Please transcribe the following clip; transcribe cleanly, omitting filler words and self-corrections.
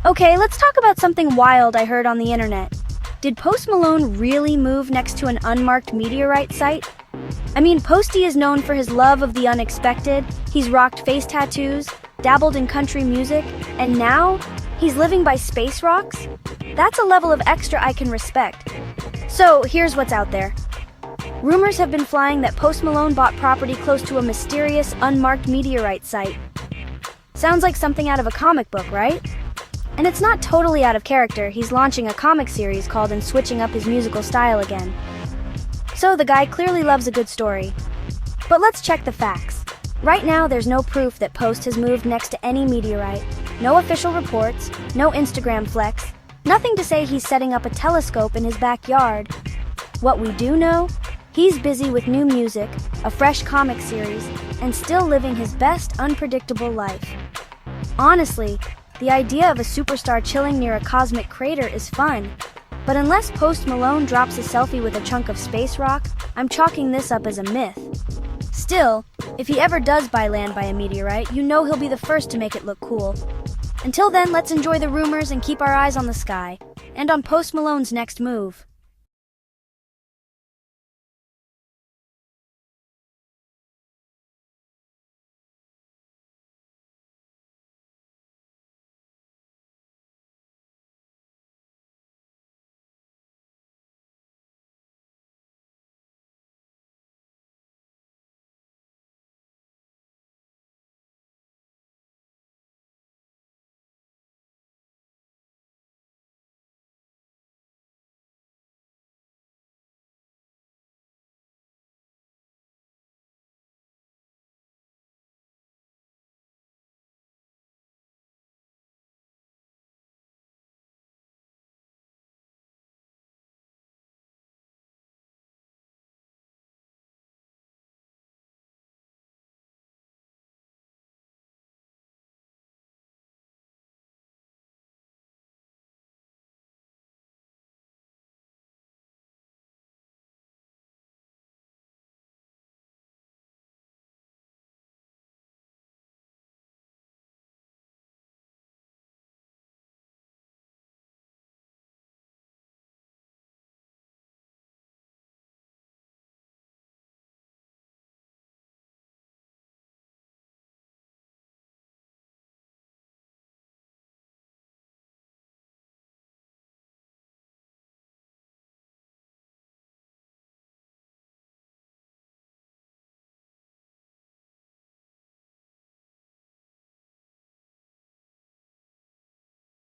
Okay, let's talk about something wild I heard on the internet. Did Post Malone really move next to an unmarked meteorite site? I mean, Posty is known for his love of the unexpected, he's rocked face tattoos, dabbled in country music, and now he's living by space rocks? That's a level of extra I can respect. So, here's what's out there. Rumors have been flying that Post Malone bought property close to a mysterious, unmarked meteorite site. Sounds like something out of a comic book, right? And it's not totally out of character. He's launching a comic series called and switching up his musical style again. So the guy clearly loves a good story. But let's check the facts. Right now, there's no proof that Post has moved next to any meteorite. No official reports, no Instagram flex, nothing to say he's setting up a telescope in his backyard. What we do know? He's busy with new music, a fresh comic series, and still living his best unpredictable life. Honestly, the idea of a superstar chilling near a cosmic crater is fun, but unless Post Malone drops a selfie with a chunk of space rock, I'm chalking this up as a myth. Still, if he ever does buy land by a meteorite, you know he'll be the first to make it look cool. Until then, let's enjoy the rumors and keep our eyes on the sky, and on Post Malone's next move.